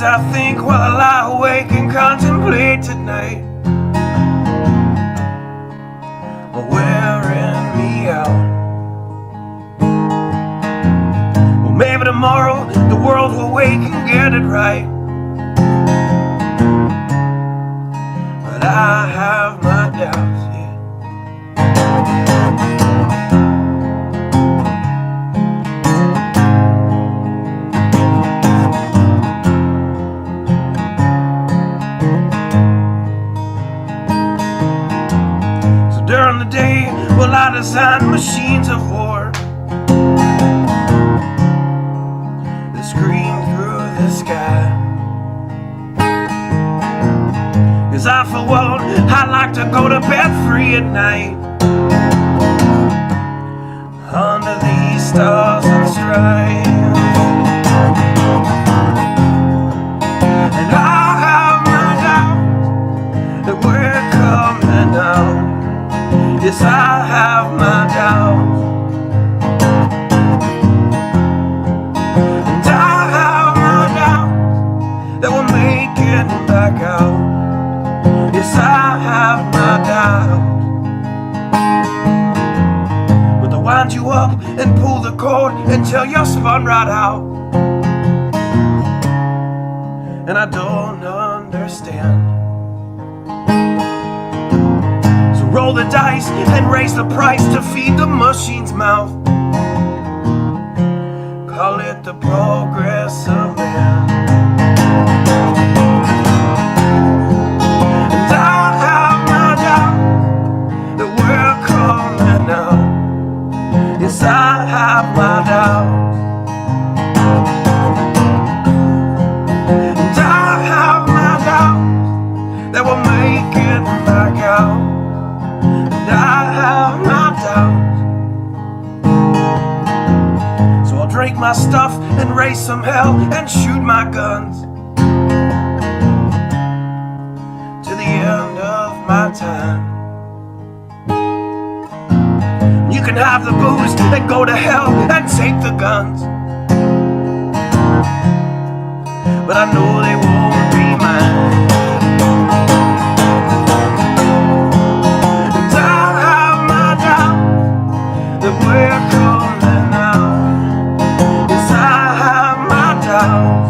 things I think while I lie awake and contemplate tonight are wearing me out. Well, maybe tomorrow the world will wake and get it right, but I have my doubts, yeah. During the day, well, I design machines of war that scream through the sky. 'Cause I, for one, I like to go to bed free at night under these stars and stripes. And I have my doubts that we're coming out. Yes, I have my doubts, and I have my doubts that we're making it back out. Yes, I have my doubts, but they'll wind you up and pull the cord until you're spun right out. And I don't understand. Roll the dice and raise the price to feed the machine's mouth. Call it the progress of man. And I have my doubts that we're coming out. Yes, I have my doubts, and I have my doubts that we'll make it back out. I have my doubts, so I'll drink my stuff and raise some hell and shoot my guns to the end of my time. You can have the booze and go to hell and take the guns, but I know they won't be mine. We're coming out. Yes, I have my doubts,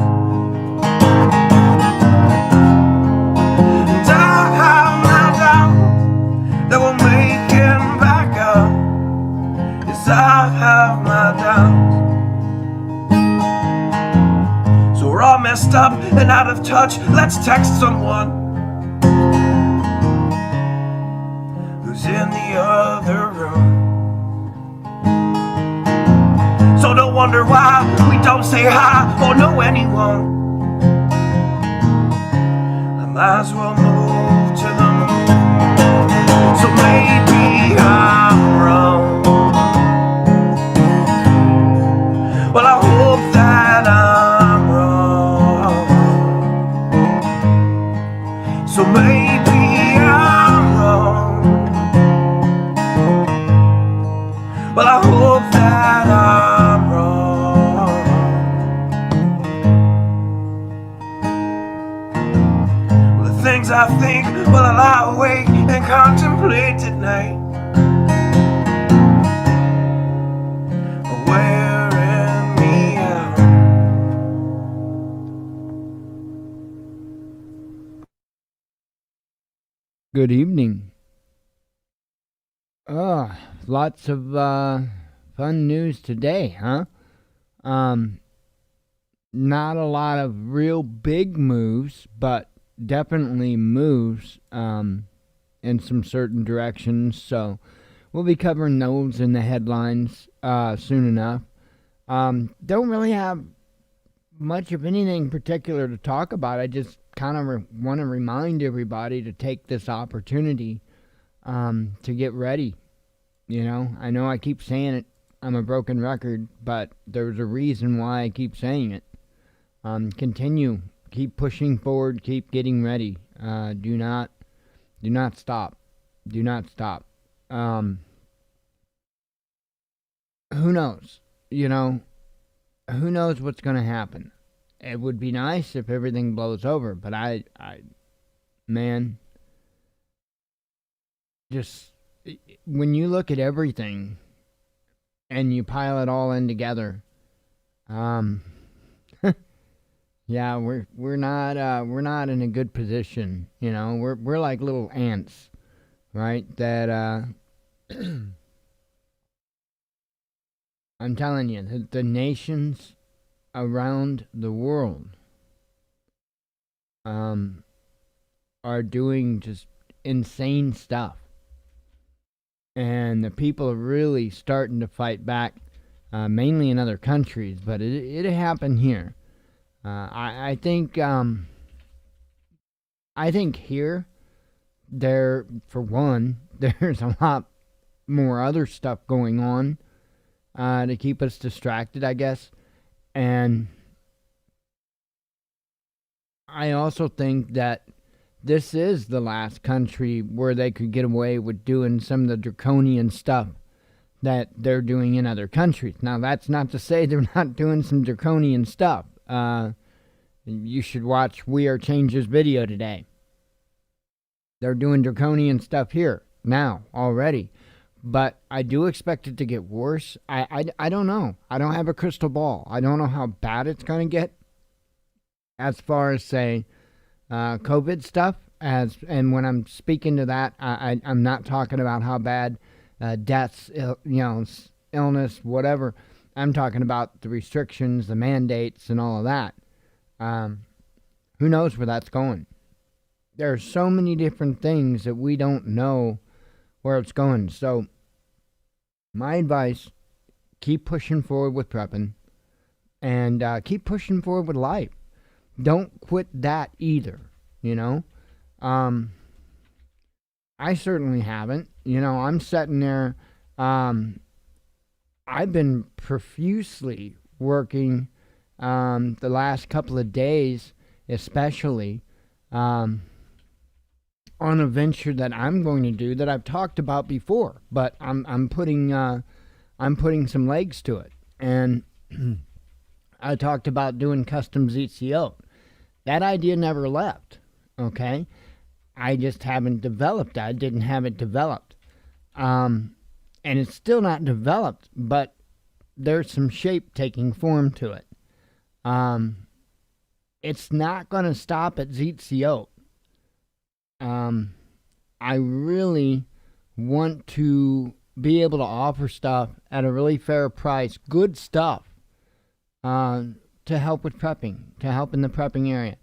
and I have my doubts that we're making back up. Yes, I have my doubts. So we're all messed up and out of touch. Let's text someone who's in the other room. So don't wonder why we don't say hi or know anyone. I might as well move to the moon. So maybe I'm wrong. Well, I hope that I'm wrong. So maybe I'm wrong. Well, I hope that I'm wrong. Well, the things I think while I lie awake and contemplate at night are wearing me out. Good evening. Lots of fun news today, huh? Not a lot of real big moves, but definitely moves in some certain directions. So we'll be covering those in the headlines soon enough. Don't really have much of anything particular to talk about. I just kind of want to remind everybody to take this opportunity to get ready. You know I keep saying it. I'm a broken record, but there's a reason why I keep saying it. Continue. Keep pushing forward. Keep getting ready. Do not stop. Do not stop. Who knows? Who knows what's going to happen? it would be nice if everything blows over, but man, just when you look at everything and you pile it all in together, um, yeah, we're not in a good position. You know, we're like little ants, right? That I'm telling you, the nations around the world are doing just insane stuff, and the people are really starting to fight back, mainly in other countries, but it happened here. I think here there, for one, there's a lot more other stuff going on to keep us distracted, I guess. And I also think that this is the last country where they could get away with doing some of the draconian stuff that they're doing in other countries. Now, that's not to say they're not doing some draconian stuff. You should watch We Are Change's video today. They're doing draconian stuff here now already. But I do expect it to get worse. I don't know. I don't have a crystal ball. I don't know how bad it's going to get as far as, say, COVID stuff. And when I'm speaking to that, I'm not talking about how bad deaths, illness, whatever. I'm talking about the restrictions, the mandates, and all of that. Who knows where that's going? There are so many different things that we don't know where it's going. So my advice, keep pushing forward with prepping and keep pushing forward with life. Don't quit that either, you know. I certainly haven't. You know, I'm sitting there. I've been profusely working the last couple of days, especially on a venture that I'm going to do that I've talked about before, but I'm putting some legs to it. And I talked about doing custom ZCO. That idea never left. Okay, I just haven't developed. I didn't have it developed, and it's still not developed. But there's some shape taking form to it. It's not going to stop at ZCO. I really want to be able to offer stuff at a really fair price, good stuff, to help with prepping, to help in the prepping area.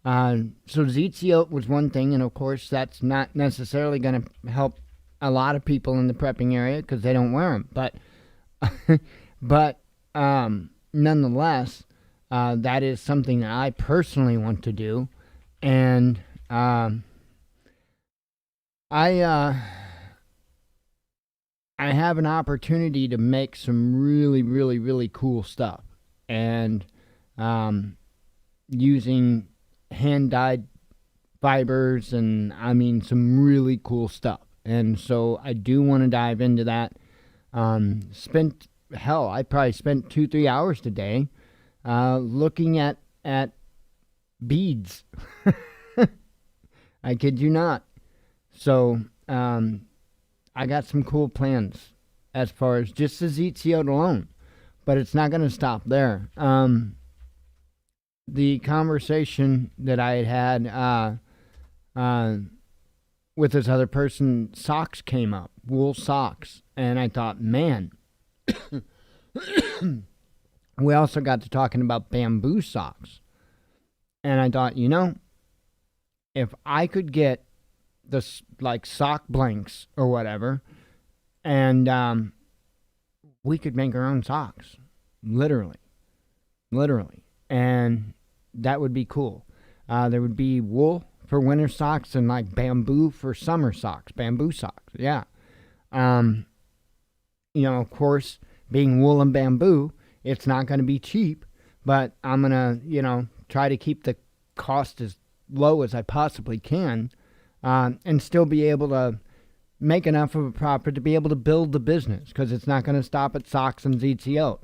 So ZCO was one thing, and of course that's not necessarily going to help a lot of people in the prepping area because they don't wear them. But nonetheless, that is something that I personally want to do, and I have an opportunity to make some really, really, really cool stuff, and using hand-dyed fibers, and I mean some really cool stuff. And so I do want to dive into that. I probably spent 2-3 hours today looking at beads. I kid you not. So I got some cool plans as far as just the ZCO alone, but it's not going to stop there. The conversation that I had with this other person, socks came up, wool socks, and I thought, man. We also got to talking about bamboo socks, and I thought, if I could get this like sock blanks or whatever, and we could make our own socks, literally, and that would be cool. There would be wool for winter socks and like bamboo for summer socks, bamboo socks. Yeah. Of course, being wool and bamboo, it's not going to be cheap, but I'm going to, try to keep the cost as low as I possibly can, and still be able to make enough of a profit to be able to build the business, because it's not going to stop at socks and ZTO.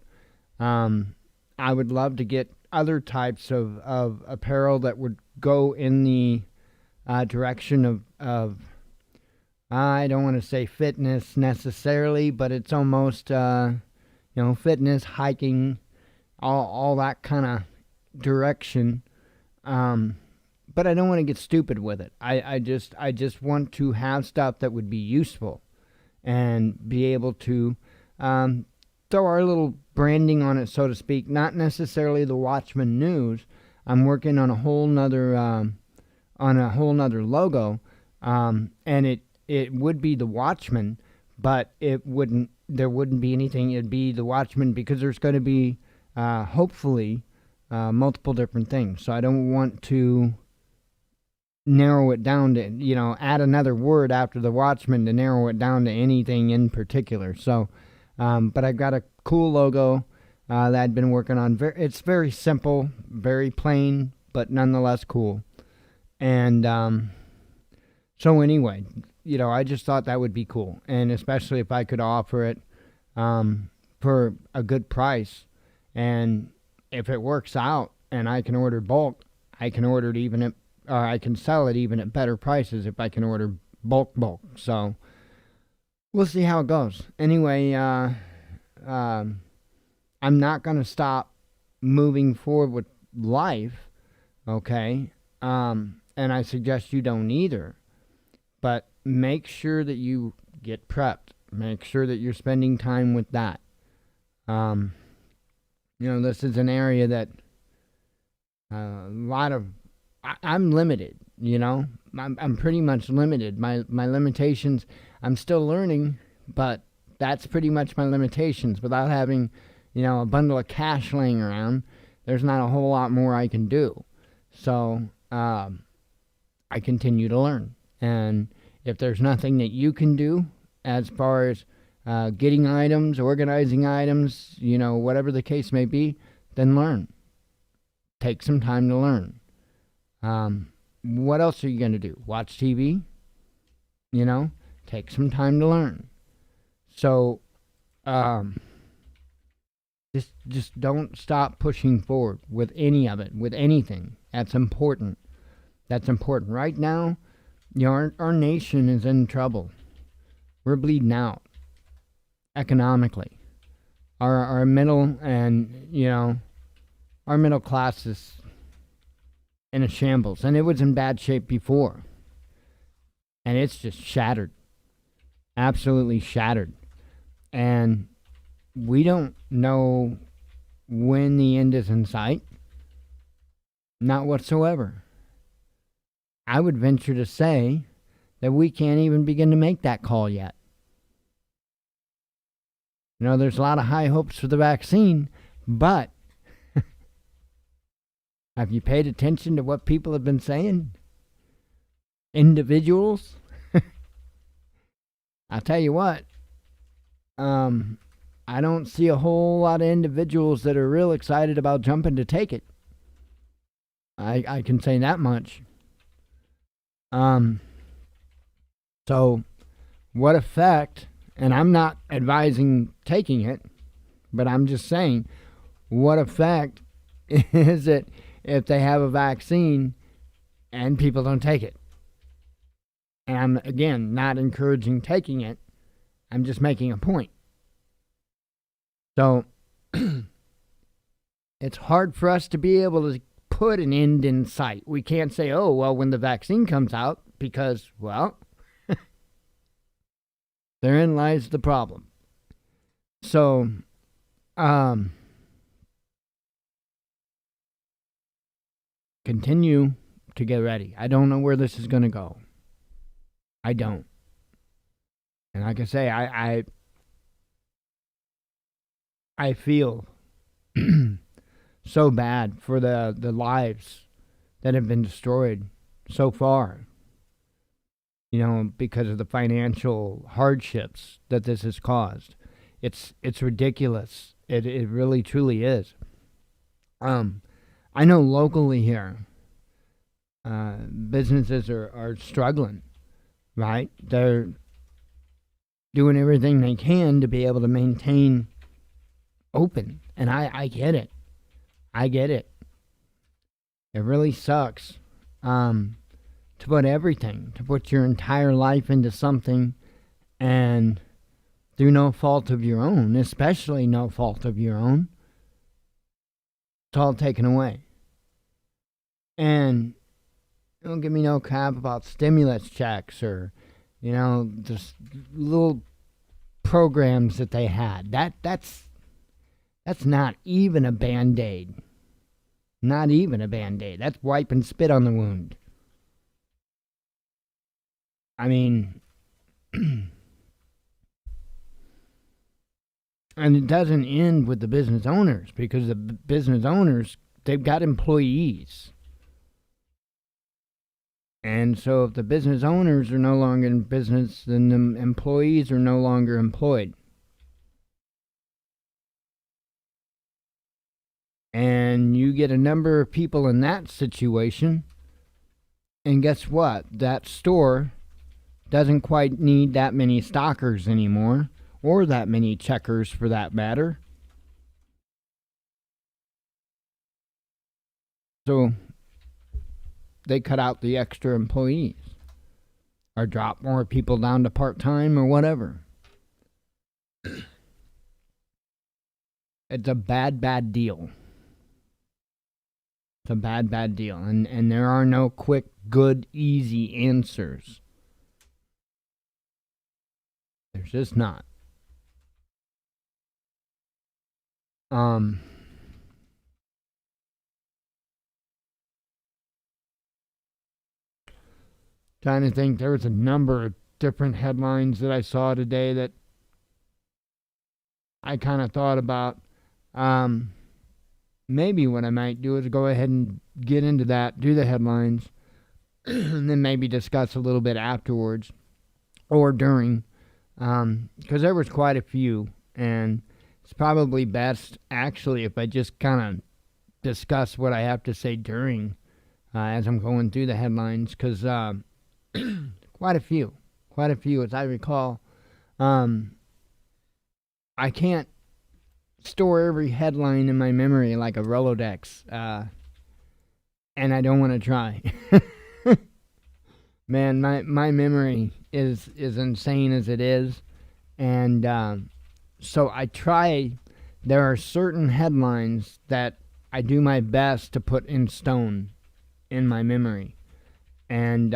I would love to get other types of apparel that would go in the direction of I don't want to say fitness necessarily, but it's almost fitness, hiking, all that kind of direction. But I don't want to get stupid with it. I just want to have stuff that would be useful and be able to throw our little branding on it, so to speak. Not necessarily the Watchman News. I'm working on a whole nother logo, and it would be the Watchman, but there wouldn't be anything. It'd be the Watchman because there's going to be hopefully multiple different things. So I don't want to narrow it down to, add another word after the Watchman to narrow it down to anything in particular. So, but I've got a cool logo that I've been working on. It's very simple, very plain, but nonetheless cool. And so anyway, I just thought that would be cool. And especially if I could offer it for a good price. And if it works out and I can order bulk, I can order it I can sell it even at better prices if I can order bulk. So we'll see how it goes. Anyway, I'm not going to stop moving forward with life, okay? And I suggest you don't either. But make sure that you get prepped. Make sure that you're spending time with that. This is an area that I'm limited, I'm pretty much limited. My limitations, I'm still learning, but that's pretty much my limitations. Without having, a bundle of cash laying around, there's not a whole lot more I can do. So I continue to learn. And if there's nothing that you can do as far as getting items, organizing items, whatever the case may be, then learn. Take some time to learn. What else are you going to do? Watch TV? Take some time to learn. So, just don't stop pushing forward with any of it, with anything. That's important. Right now, our nation is in trouble. We're bleeding out economically. Our middle and, our middle class is in a shambles, and it was in bad shape before, and it's just shattered, absolutely shattered, and we don't know when the end is in sight, not whatsoever. I would venture to say that we can't even begin to make that call yet. There's a lot of high hopes for the vaccine, but have you paid attention to what people have been saying? Individuals? I'll tell you what, I don't see a whole lot of individuals that are real excited about jumping to take it. I can say that much. So what effect, and I'm not advising taking it, but I'm just saying, what effect is it if they have a vaccine and people don't take it? And I'm, again, not encouraging taking it. I'm just making a point. So it's hard for us to be able to put an end in sight. We can't say, oh, well, when the vaccine comes out, because, well, therein lies the problem. So, continue to get ready. I don't know where this is going to go. I don't. And like I say, I feel so bad for the lives that have been destroyed so far, because of the financial hardships that this has caused. It's ridiculous. It really truly is. I know locally here, businesses are struggling, right? They're doing everything they can to be able to maintain open. And I get it. I get it. It really sucks to put everything, to put your entire life into something and through no fault of your own, especially no fault of your own, it's all taken away. And don't give me no crap about stimulus checks or, just little programs that they had. That's not even a Band-Aid. Not even a Band-Aid. That's wiping spit on the wound. I mean, and it doesn't end with the business owners, because the business owners, they've got employees. And so if the business owners are no longer in business, then the employees are no longer employed. And you get a number of people in that situation, and guess what? That store doesn't quite need that many stockers anymore, or that many checkers for that matter. So they cut out the extra employees, or drop more people down to part-time, or whatever. It's a bad deal. It's a bad deal. And there are no quick, good, easy answers. There's just not. Trying to think, there was a number of different headlines that I saw today that I kind of thought about. Maybe what I might do is go ahead and get into that, do the headlines, and then maybe discuss a little bit afterwards or during, because there was quite a few, and it's probably best actually if I just kind of discuss what I have to say during as I'm going through the headlines, because quite a few as I recall. I can't store every headline in my memory like a Rolodex, and I don't want to try. Man, my memory is insane as it is, and so I try. There are certain headlines that I do my best to put in stone in my memory, and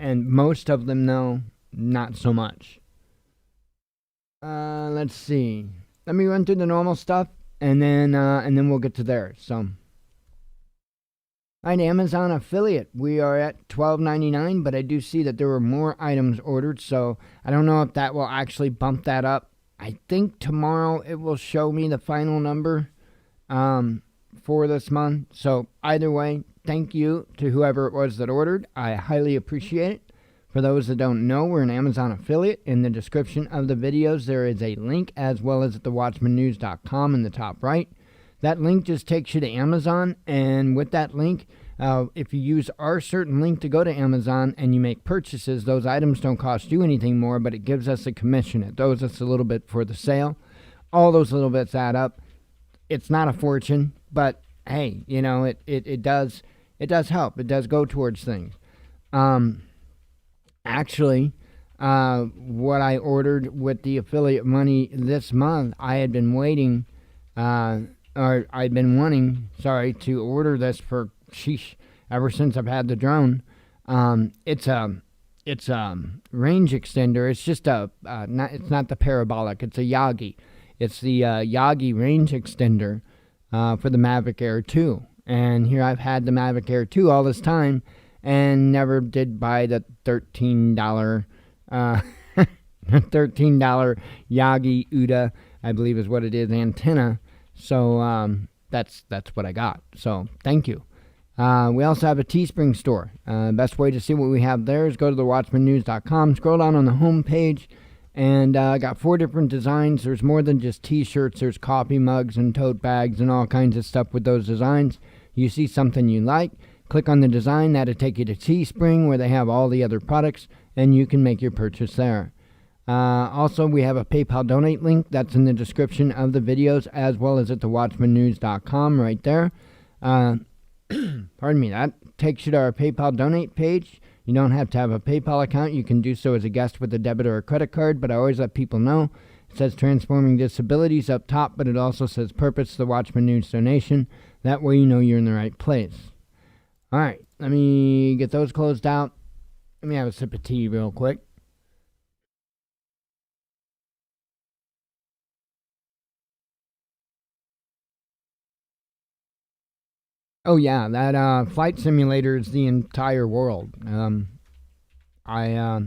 most of them, though, not so much. Let's see. Let me run through the normal stuff, and then we'll get to there. So, all right, Amazon affiliate. We are at $12.99, but I do see that there were more items ordered, so I don't know if that will actually bump that up. I think tomorrow it will show me the final number for this month. So either way, thank you to whoever it was that ordered. I highly appreciate it. For those that don't know, we're an Amazon affiliate. In the description of the videos, there is a link, as well as at thewatchmannews.com in the top right. That link just takes you to Amazon, and with that link, if you use our certain link to go to Amazon and you make purchases, those items don't cost you anything more, but it gives us a commission. It throws us a little bit for the sale. All those little bits add up. It's not a fortune, but hey, it does help. It does go towards things. Actually, what I ordered with the affiliate money this month, I had been waiting, or I'd been wanting, to order this for, ever since I've had the drone. It's a range extender. It's just it's not the parabolic. It's a Yagi. It's the Yagi range extender for the Mavic Air 2. And here I've had the Mavic Air 2 all this time, and never did buy the $13 Yagi Uda, I believe is what it is, antenna. So that's what I got. So thank you. We also have a Teespring store. Best way to see what we have there is go to thewatchmannews.com, scroll down on the home page, and got 4 different designs. There's more than just t-shirts. There's coffee mugs and tote bags and all kinds of stuff with those designs. You see something you like, click on the design. That'll take you to Teespring, where they have all the other products, and you can make your purchase there. Also, we have a PayPal donate link. That's in the description of the videos, as well as at thewatchmannews.com right there. Pardon me. That takes you to our PayPal donate page. You don't have to have a PayPal account. You can do so as a guest with a debit or a credit card, but I always let people know. It says Transforming Disabilities up top, but it also says Purpose, the Watchman News donation. That way you know you're in the right place. All right, let me get those closed out. Let me have a sip of tea real quick. Oh yeah, that flight simulator is the entire world. I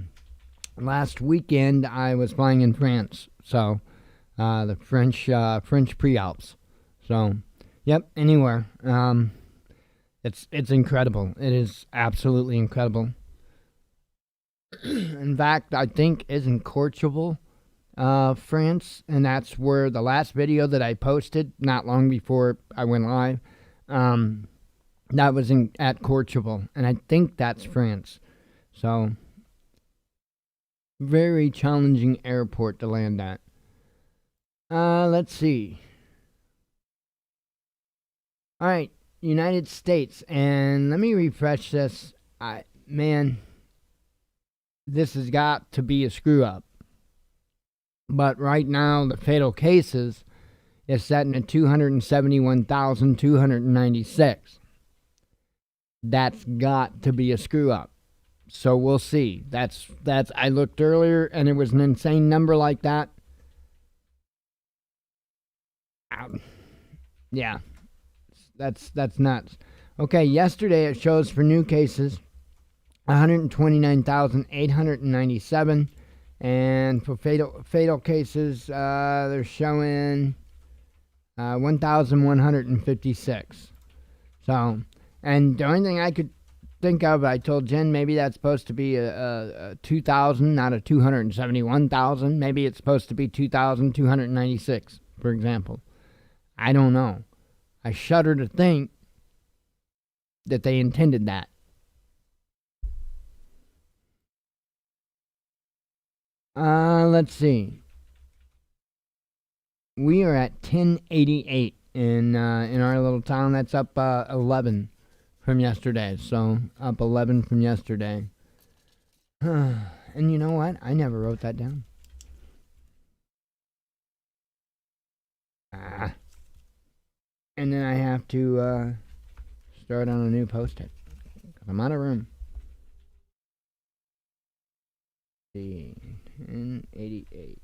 last weekend I was flying in France, so the French Pre-Alps. So, yep, anywhere. It's incredible. It is absolutely incredible. In fact, I think isn't Courchevel, France, and that's where the last video that I posted not long before I went live. That was at Courchevel, and I think that's France. So, very challenging airport to land at. Let's see. All right, United States, and let me refresh this. Man, this has got to be a screw up. But right now, the fatal cases is setting at 271,296. That's got to be a screw up. So we'll see. That's I looked earlier and it was an insane number like that. Yeah. That's nuts. Okay, yesterday it shows for new cases 129,897, and for fatal cases they're showing 1,156. So, and the only thing I could think of, I told Jen maybe that's supposed to be a 2,000, not a 271,000. Maybe it's supposed to be 2,296, for example. I don't know. I shudder to think that they intended that. Let's see. We are at 1088 in our little town. That's up 11 from yesterday. So up 11 from yesterday. And you know what? I never wrote that down. And then I have to start on a new post-it because I'm out of room. 1088.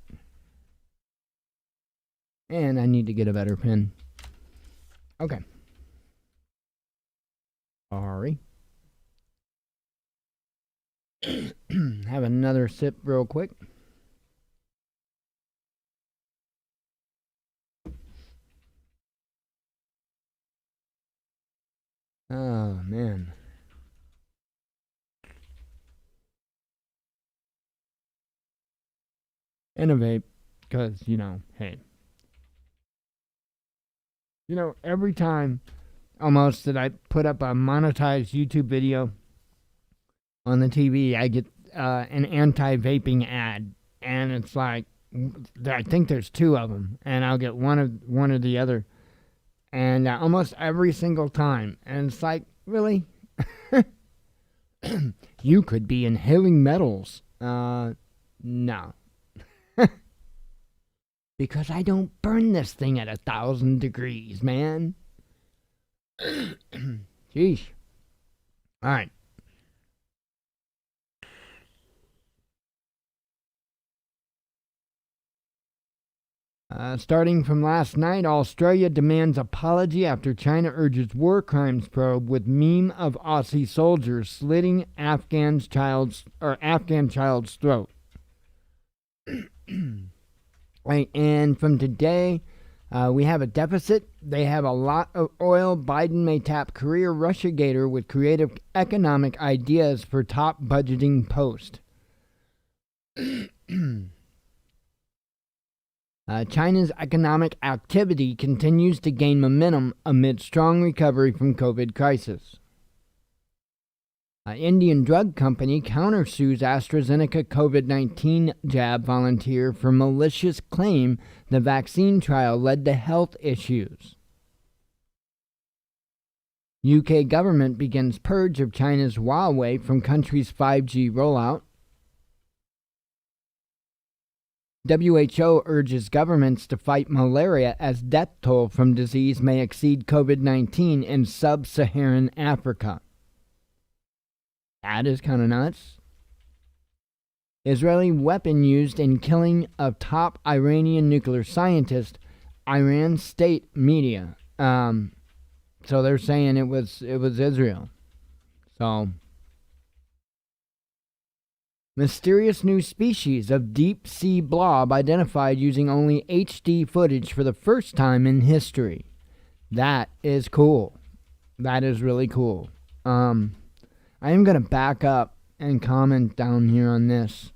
And I need to get a better pen. Okay. Sorry. Have another sip real quick. Oh, man. Innovate, because, hey. Every time almost that I put up a monetized YouTube video on the TV, I get an anti-vaping ad, and it's like, I think there's two of them, and I'll get one or the other, and almost every single time, and it's like, really? You could be inhaling metals. No. Because I don't burn this thing at 1,000 degrees, man. Jeez. All right. Starting from last night, Australia demands apology after China urges war crimes probe with meme of Aussie soldiers slitting Afghan child's throat. Right, and from today, we have a deficit. They have a lot of oil. Biden may tap career Russiagator with creative economic ideas for top budgeting post. China's economic activity continues to gain momentum amid strong recovery from COVID crisis. Indian drug company countersues AstraZeneca COVID-19 jab volunteer for malicious claim the vaccine trial led to health issues. UK government begins purge of China's Huawei from country's 5G rollout. WHO urges governments to fight malaria as death toll from disease may exceed COVID-19 in sub-Saharan Africa. That is kind of nuts. Israeli weapon used in killing of top Iranian nuclear scientist, Iran state media. So they're saying it was Israel. So, mysterious new species of deep-sea blob identified using only HD footage for the first time in history. That is cool. That is really cool. I am going to back up and comment down here on this.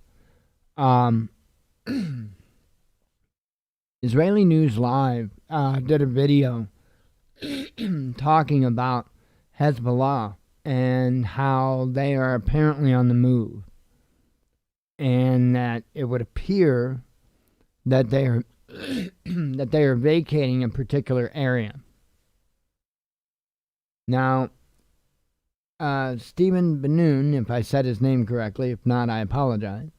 Israeli News Live did a video talking about Hezbollah and how they are apparently on the move, and that it would appear that they are that they are vacating a particular area. Now, Stephen Benoon, if I said his name correctly, if not, I apologize,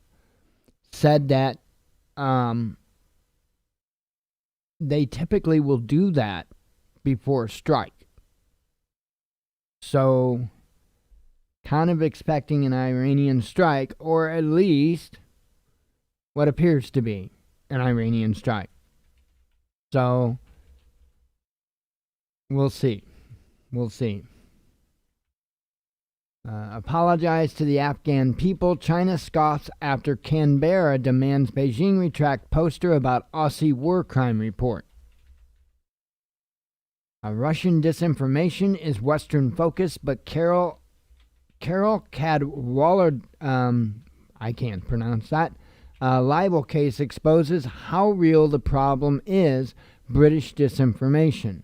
said that they typically will do that before a strike. So, kind of expecting an Iranian strike, or at least what appears to be an Iranian strike. So, we'll see. We'll see. Apologize to the Afghan people. China scoffs after Canberra demands Beijing retract poster about Aussie war crime report. Russian disinformation is Western focus, but Carol Cadwallader, I can't pronounce that, libel case exposes how real the problem is. British disinformation.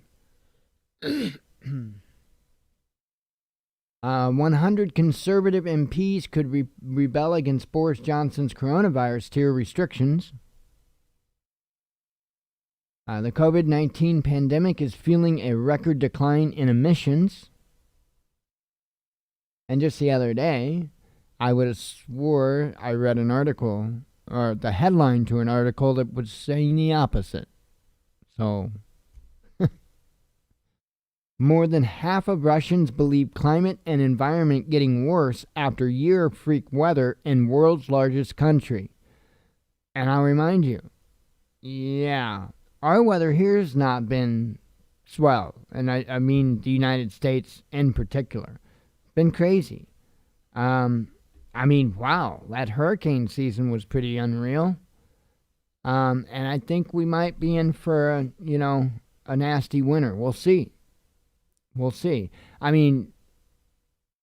100 Conservative MPs could rebel against Boris Johnson's coronavirus tier restrictions. The COVID-19 pandemic is fueling a record decline in emissions. And just the other day, I would have swore I read an article, or the headline to an article that was saying the opposite. So, more than half of Russians believe climate and environment getting worse after year of freak weather in world's largest country. And I'll remind you, yeah, our weather here has not been swell. And I mean the United States in particular. Been crazy. I mean, wow, that hurricane season was pretty unreal. And I think we might be in for a nasty winter. We'll see. We'll see. I mean,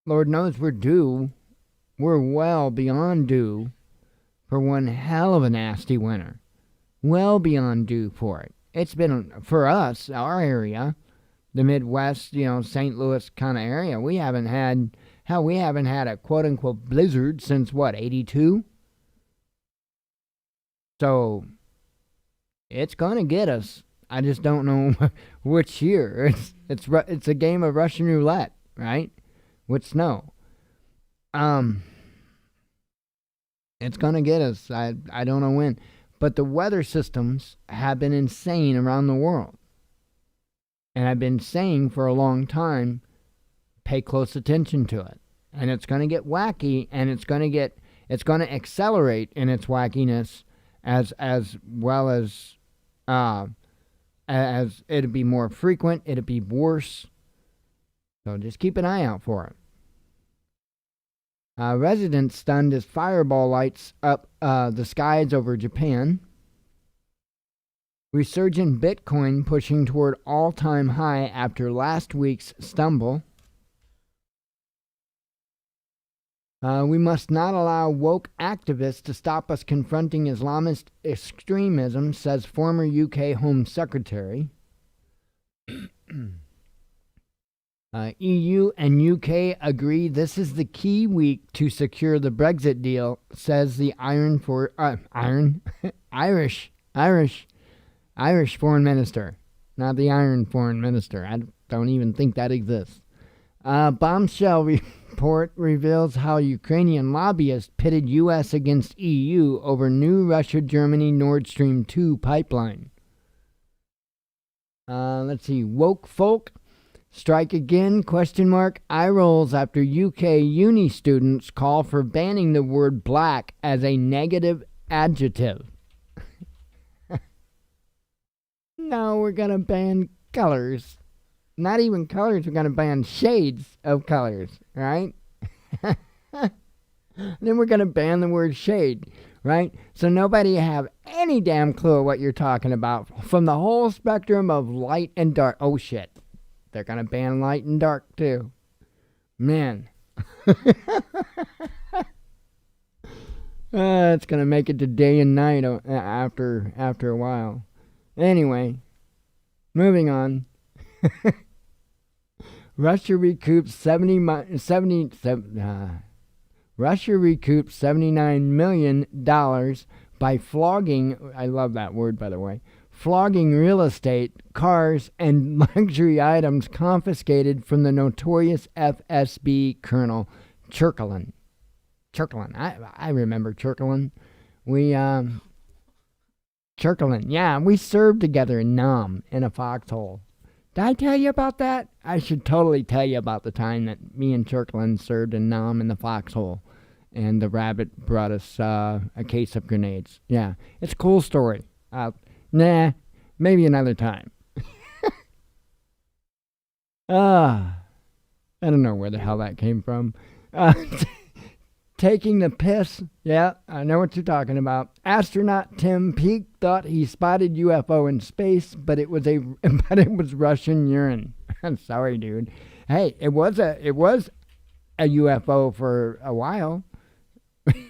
Lord knows we're due. We're well beyond due for one hell of a nasty winter. Well beyond due for it. It's been, for us, our area, the Midwest, St. Louis kind of area, we haven't had a quote-unquote blizzard since, 82? So, it's going to get us. I just don't know which year. It's a game of Russian roulette, right? With snow. It's going to get us. I don't know when. But the weather systems have been insane around the world. And I've been saying for a long time, pay close attention to it. And it's going to get wacky, and it's going to accelerate in its wackiness as well as it'd be more frequent, it'd be worse. So just keep an eye out for it. Residents stunned as fireball lights up the skies over Japan. Resurgent Bitcoin pushing toward all-time high after last week's stumble. We must not allow woke activists to stop us confronting Islamist extremism, says former UK Home Secretary. EU and UK agree this is the key week to secure the Brexit deal, says the Irish foreign minister. Not the Iron foreign minister. I don't even think that exists. Bombshell report reveals how Ukrainian lobbyists pitted U.S. against EU over new Russia-Germany Nord Stream 2 pipeline. Let's see. Woke folk strike again? ? Eye rolls after UK uni students call for banning the word black as a negative adjective. No, we're going to ban colors. Not even colors, we're going to ban shades of colors, right? Then we're going to ban the word shade, right? So nobody have any damn clue what you're talking about from the whole spectrum of light and dark. Oh, shit. They're going to ban light and dark, too. Man. It's going to make it to day and night after a while. Anyway, moving on. Russia recoups $79 million by flogging, I love that word by the way, flogging real estate, cars, and luxury items confiscated from the notorious FSB Colonel Cherkilin. I remember Cherkilin. Cherkilin, yeah, we served together in Nam in a foxhole. Did I tell you about that? I should totally tell you about the time that me and Cherkilin served in Nam in the foxhole. And the rabbit brought us a case of grenades. Yeah, it's a cool story. Nah, maybe another time. I don't know where the hell that came from. Taking the piss. Yeah, I know what you're talking about. Astronaut Tim Peake thought he spotted UFO in space, but it was Russian urine. I'm sorry, dude. Hey, it was a UFO for a while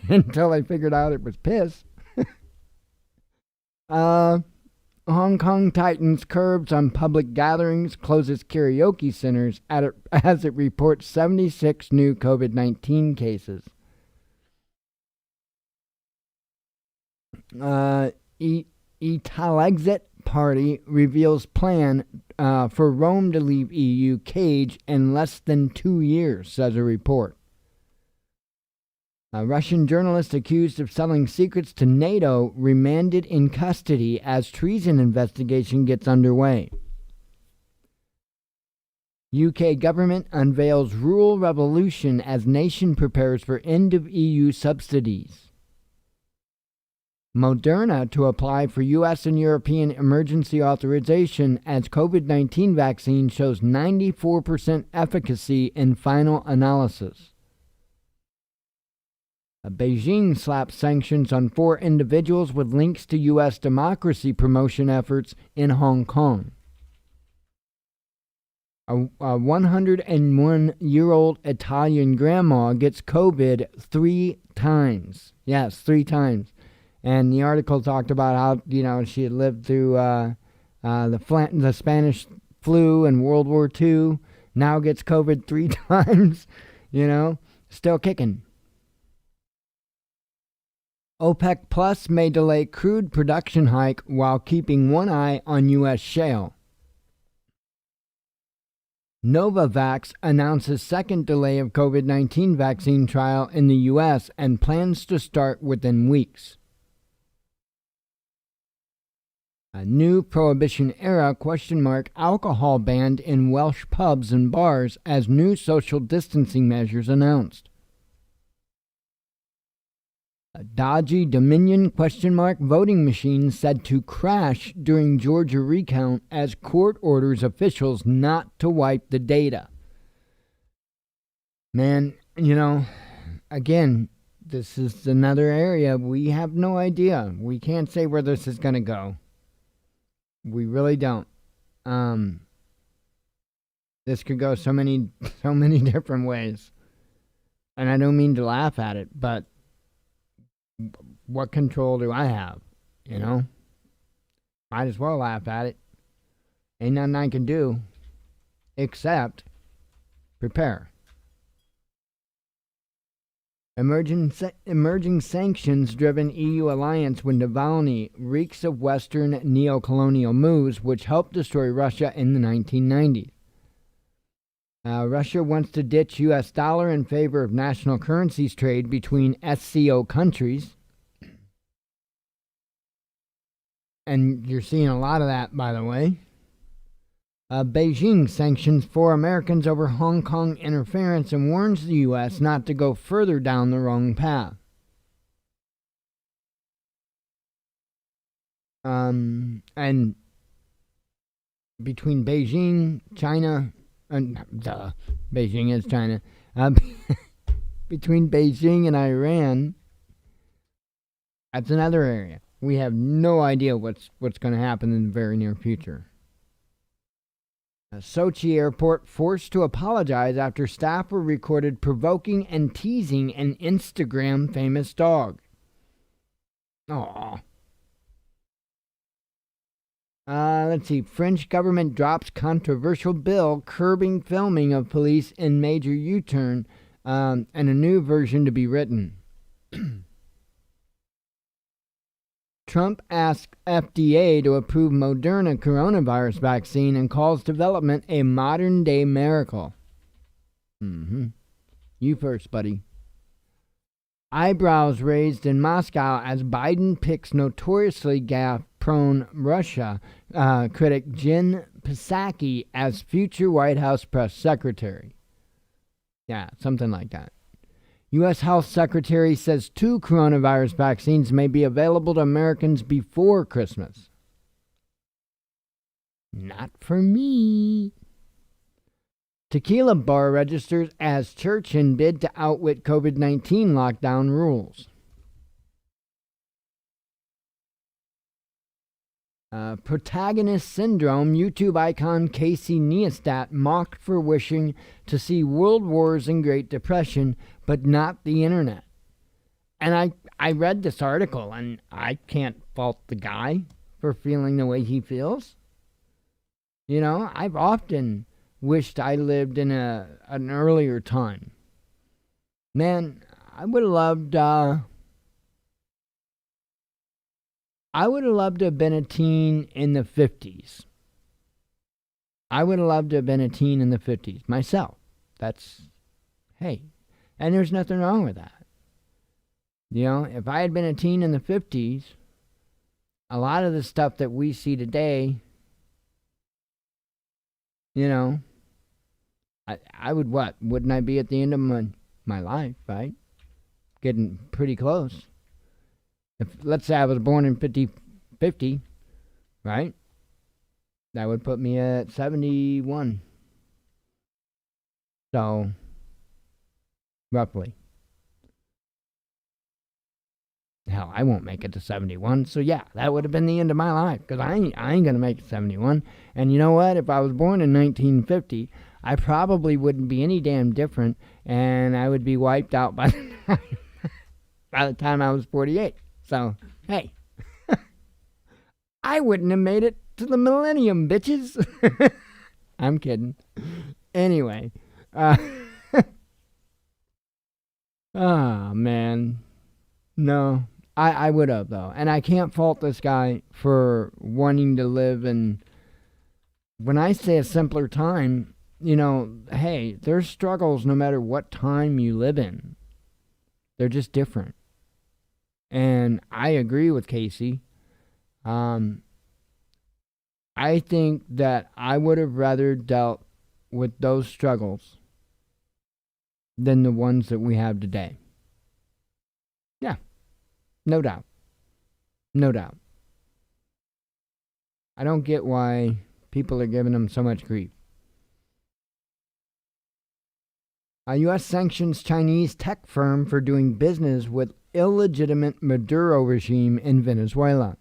until I figured out it was piss. Hong Kong tightens curbs on public gatherings, closes karaoke centers as it reports 76 new COVID-19 cases. Italexit Party reveals plan for Rome to leave EU cage in less than 2 years, says a report. A Russian journalist accused of selling secrets to NATO remanded in custody as treason investigation gets underway. UK government unveils rural revolution as nation prepares for end of EU subsidies. Moderna to apply for U.S. and European emergency authorization as COVID-19 vaccine shows 94% efficacy in final analysis. Beijing slaps sanctions on 4 individuals with links to U.S. democracy promotion efforts in Hong Kong. A 101-year-old Italian grandma gets COVID 3 times. Yes, 3 times. And the article talked about how, she had lived through the Spanish flu and World War II, now gets COVID 3 times, still kicking. OPEC Plus may delay crude production hike while keeping one eye on U.S. shale. Novavax announces second delay of COVID-19 vaccine trial in the U.S. and plans to start within weeks. A new prohibition era ? Alcohol banned in Welsh pubs and bars as new social distancing measures announced. A dodgy Dominion ? Voting machine said to crash during Georgia recount as court orders officials not to wipe the data. Man, again, this is another area we have no idea. We can't say where this is going to go. We really don't. This could go so many different ways. And I don't mean to laugh at it, but what control do I have? Might as well laugh at it. Ain't nothing I can do except prepare. Emerging sanctions-driven EU alliance with Navalny reeks of Western neo-colonial moves which helped destroy Russia in the 1990s. Russia wants to ditch U.S. dollar in favor of national currencies trade between SCO countries. And you're seeing a lot of that, by the way. Beijing sanctions 4 Americans over Hong Kong interference and warns the U.S. not to go further down the wrong path. And between Beijing, China, Beijing is China. Between Beijing and Iran, that's another area. We have no idea what's going to happen in the very near future. Sochi airport forced to apologize after staff were recorded provoking and teasing an Instagram famous dog. Aww. Let's see. French government drops controversial bill curbing filming of police in major U-turn, and a new version to be written. Trump asked FDA to approve Moderna coronavirus vaccine and calls development a modern-day miracle. You first, buddy. Eyebrows raised in Moscow as Biden picks notoriously gaffe-prone Russia critic Jen Psaki as future White House press secretary. Yeah, something like that. U.S. Health Secretary says 2 coronavirus vaccines may be available to Americans before Christmas. Not for me. Tequila bar registers as church in bid to outwit COVID-19 lockdown rules. Protagonist syndrome, YouTube icon Casey Neistat mocked for wishing to see world wars and Great Depression, but not the internet. And I read this article, and I can't fault the guy for feeling the way he feels. You know, I've often wished I lived in an earlier time. Man, I would have loved to have been a teen in the 50s. I would have loved to have been a teen in the 50s myself. Hey, and there's nothing wrong with that. You know, if I had been a teen in the 50s, a lot of the stuff that we see today, you know, I would Wouldn't I be at the end of my life, right? Getting pretty close. If, let's say I was born in 50, right? That would put me at 71. So, roughly. Hell, I won't make it to 71. So, yeah, that would have been the end of my life. Because I ain't going to make it 71. And you know what? If I was born in 1950, I probably wouldn't be any damn different. And I would be wiped out by the time I was 48. So, hey, I wouldn't have made it to the millennium, bitches. I'm kidding. Anyway. Oh, man. No, I would have, though. And I can't fault this guy for wanting to live in, when I say a simpler time, you know, hey, there's struggles no matter what time you live in. They're just different. And I agree with Casey. I think that I would have rather dealt with those struggles than the ones that we have today. Yeah, no doubt. No doubt. I don't get why people are giving them so much grief. U.S. sanctions Chinese tech firm for doing business with illegitimate Maduro regime in Venezuela.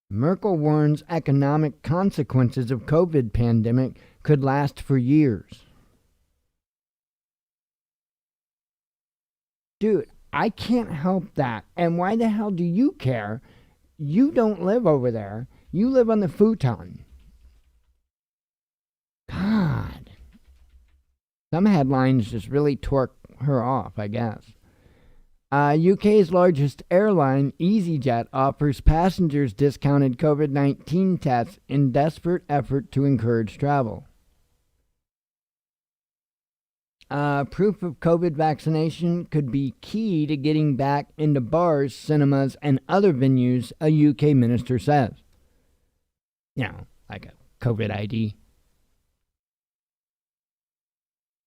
Merkel warns economic consequences of COVID pandemic could last for years. Dude, I can't help that. And why the hell do you care? You don't live over there. You live on the futon. God. Some headlines just really torque her off, I guess. UK's largest airline, EasyJet, offers passengers discounted COVID-19 tests in desperate effort to encourage travel. Proof of COVID vaccination could be key to getting back into bars, cinemas, and other venues, a UK minister says. You know, like a COVID ID.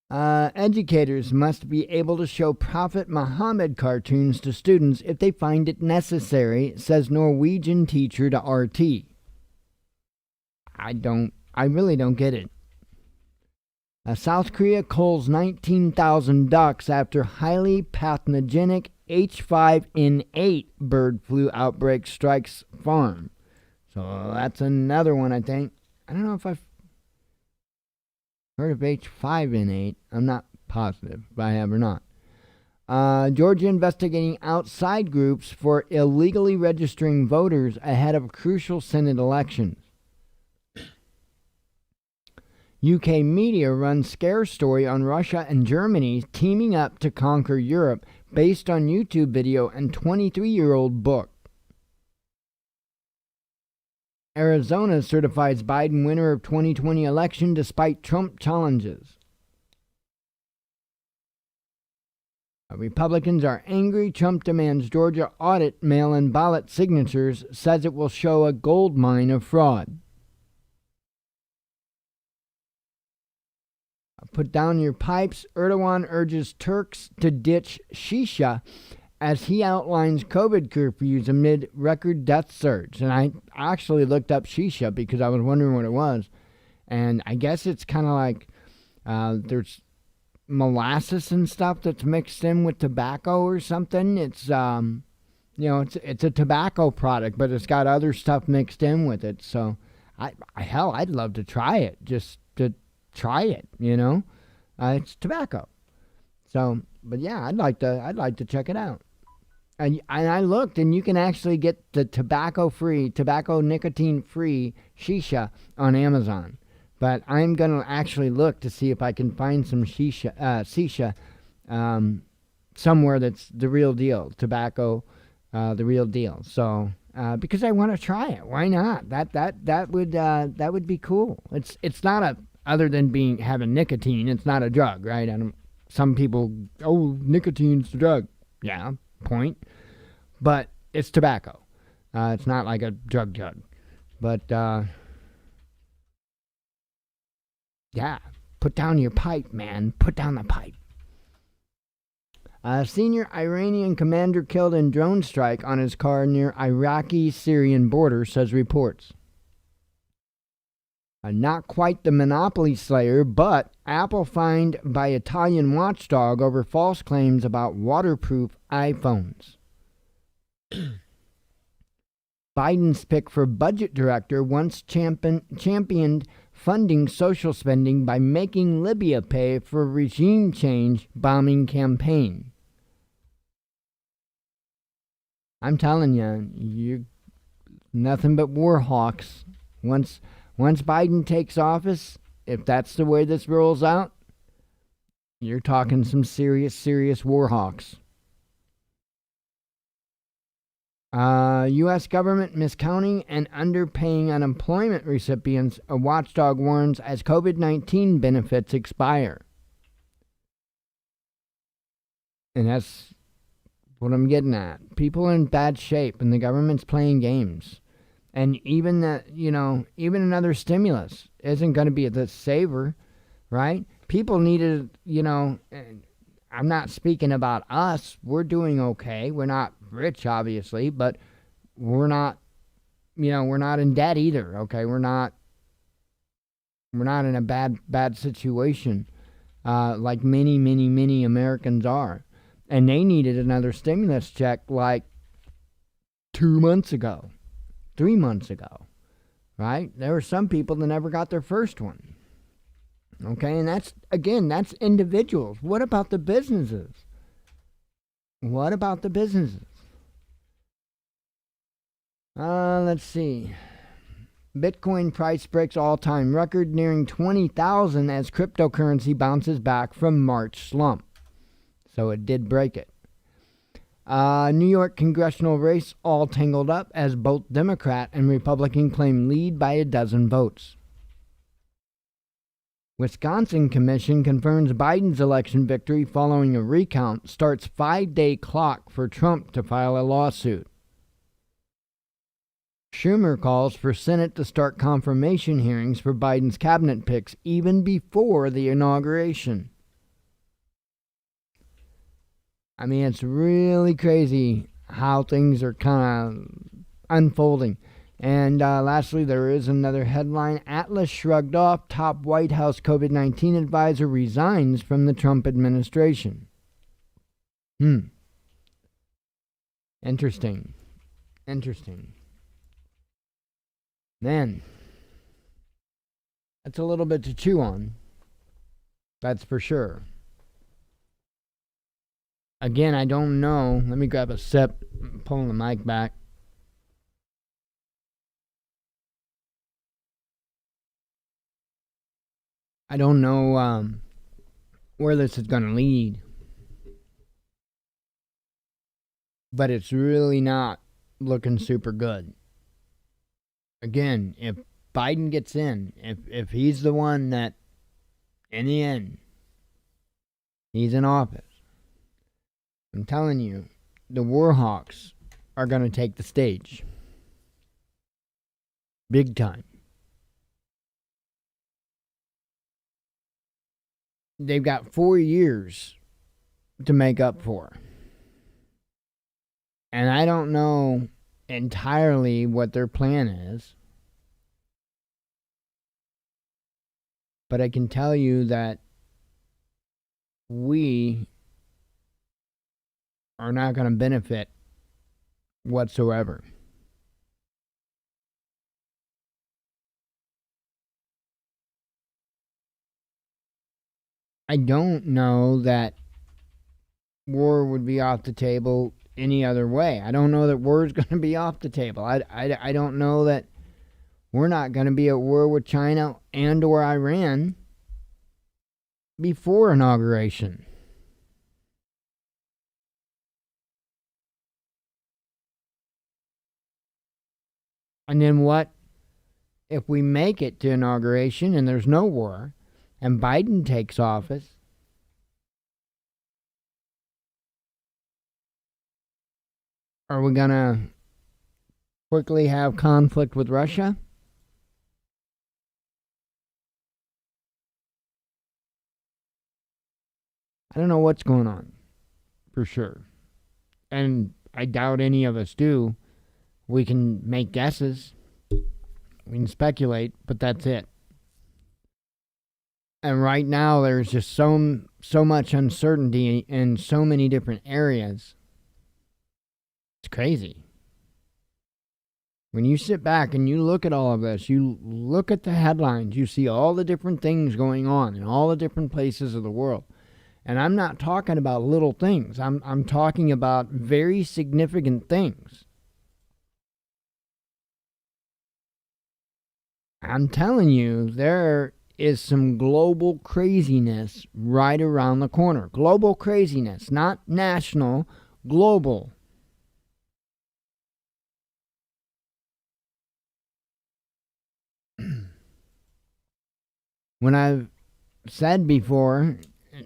Educators must be able to show Prophet Muhammad cartoons to students if they find it necessary, says Norwegian teacher to RT. I really don't get it. South Korea culls 19,000 ducks after highly pathogenic H5N8 bird flu outbreak strikes farm. So that's another one, I think. I don't know if I've heard of H5N8. I'm not positive if I have or not. Georgia investigating outside groups for illegally registering voters ahead of crucial Senate elections. UK media runs scare story on Russia and Germany teaming up to conquer Europe based on YouTube video and 23-year-old book. Arizona certifies Biden winner of 2020 election despite Trump challenges. Republicans are angry. Trump demands Georgia audit mail-in ballot signatures, says it will show a gold mine of fraud. Put down your pipes. Erdogan urges Turks to ditch shisha as he outlines COVID curfews amid record death surge. And I actually looked up shisha because I was wondering what it was. And I guess it's kind of like there's molasses and stuff that's mixed in with tobacco or something. It's it's a tobacco product, but it's got other stuff mixed in with it. So I'd love to try it, just to try it. It's tobacco. So, but yeah, I'd like to check it out. And I looked, and you can actually get the tobacco nicotine-free shisha on Amazon. But I'm going to actually look to see if I can find some shisha somewhere that's the real deal, tobacco, the real deal. So, because I want to try it, why not? That would be cool. It's not other than having nicotine. It's not a drug, right? Some people, nicotine's a drug. Yeah, point. But it's tobacco. It's not like a drug. But yeah, put down your pipe, man. Put down the pipe. Senior Iranian commander killed in drone strike on his car near Iraqi-Syrian border, says reports. Not quite the monopoly slayer, but Apple fined by Italian watchdog over false claims about waterproof iPhones. Biden's pick for budget director once championed funding social spending by making Libya pay for regime change bombing campaign. I'm telling you, you're nothing but war hawks. Once Biden takes office, if that's the way this rolls out, you're talking some serious war hawks. U.S. government miscounting and underpaying unemployment recipients, a watchdog warns as COVID-19 benefits expire. And that's what I'm getting at. People are in bad shape and the government's playing games. And even another stimulus isn't going to be the saver, right? People needed, I'm not speaking about us. We're doing okay. We're not rich, obviously, but we're not in debt either, okay? We're not in a bad situation like many Americans are. And they needed another stimulus check like 2 months ago. 3 months ago, right? There were some people that never got their first one. Okay, and that's individuals. What about the businesses? Let's see. Bitcoin price breaks all-time record, nearing 20,000 as cryptocurrency bounces back from March slump. So it did break it. New York congressional race all tangled up as both Democrat and Republican claim lead by a dozen votes. Wisconsin Commission confirms Biden's election victory following a recount, starts 5-day clock for Trump to file a lawsuit. Schumer calls for Senate to start confirmation hearings for Biden's cabinet picks even before the inauguration. I mean, it's really crazy how things are kind of unfolding. And lastly, there is another headline. Atlas shrugged off. Top White House COVID-19 advisor resigns from the Trump administration. Interesting. Man, that's a little bit to chew on. That's for sure. Again, I don't know. Let me grab a sip. I'm pulling the mic back. I don't know where this is going to lead. But it's really not looking super good. Again, if Biden gets in, if he's the one that, in the end, he's in office, I'm telling you, the Warhawks are going to take the stage. Big time. They've got 4 years to make up for. And I don't know entirely what their plan is. But I can tell you that we are not going to benefit whatsoever. I don't know that war would be off the table any other way. I don't know that war is going to be off the table. I don't know that we're not going to be at war with China and or Iran before inauguration. And then what if we make it to inauguration and there's no war and Biden takes office? Are we going to quickly have conflict with Russia? I don't know what's going on, for sure. And I doubt any of us do. We can make guesses. We can speculate, but that's it. And right now, there's just so much uncertainty in so many different areas. It's crazy. When you sit back and you look at all of this, you look at the headlines, you see all the different things going on in all the different places of the world. And I'm not talking about little things. I'm talking about very significant things. I'm telling you, there is some global craziness right around the corner. Global craziness, not national, global. When I've said before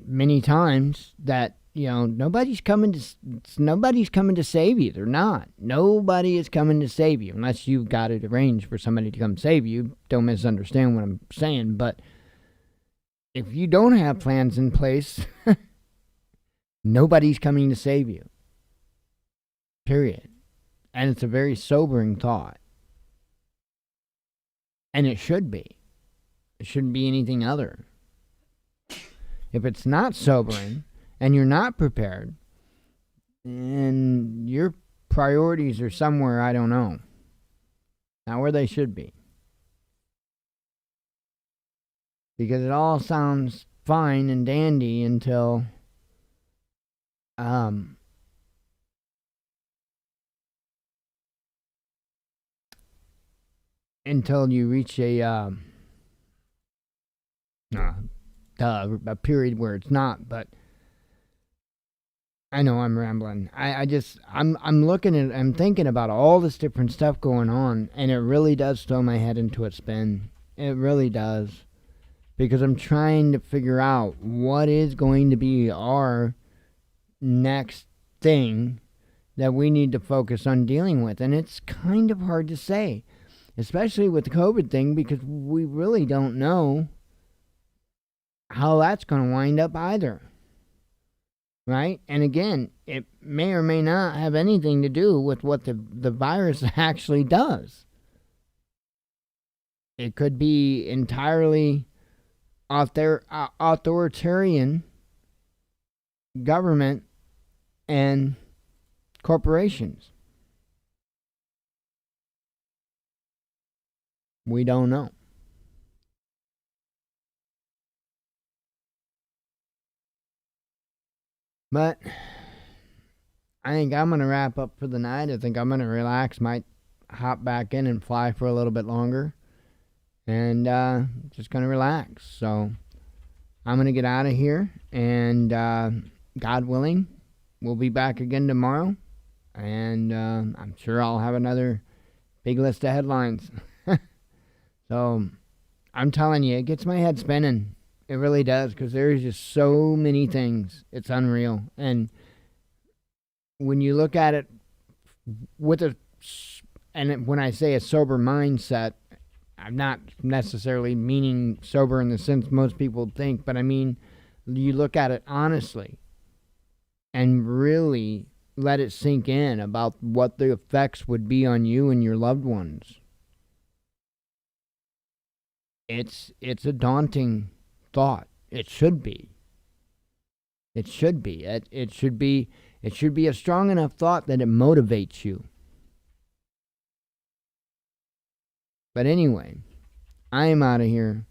many times that, nobody's coming to save you. They're not. Nobody is coming to save you unless you've got it arranged for somebody to come save you. Don't misunderstand what I'm saying, but if you don't have plans in place, nobody's coming to save you. Period. And it's a very sobering thought. And it should be. It shouldn't be anything other. If it's not sobering and you're not prepared, and your priorities are somewhere I don't know, not where they should be. Because it all sounds fine and dandy until you reach a period where it's not. But I know I'm rambling. I'm looking at, I'm thinking about all this different stuff going on, and it really does throw my head into a spin. It really does. because I'm trying to figure out what is going to be our next thing that we need to focus on dealing with. And it's kind of hard to say, especially with the COVID thing, because we really don't know how that's going to wind up either. Right? And again, it may or may not have anything to do with what the virus actually does. It could be entirely authoritarian government and corporations. We don't know. But I think I'm going to wrap up for the night. I think I'm going to relax, might hop back in and fly for a little bit longer. And just going to relax. So I'm going to get out of here. And God willing, we'll be back again tomorrow. And I'm sure I'll have another big list of headlines. So I'm telling you, it gets my head spinning. It really does, because there's just so many things. It's unreal. And when you look at it with when I say a sober mindset, I'm not necessarily meaning sober in the sense most people think, but I mean, you look at it honestly and really let it sink in about what the effects would be on you and your loved ones. It's a daunting thought. It should be. It should be. It should be a strong enough thought that it motivates you. But anyway, I am out of here.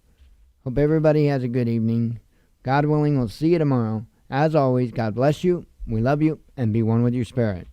Hope everybody has a good evening. God willing, we'll see you tomorrow. As always, God bless you. We love you, and be one with your spirit.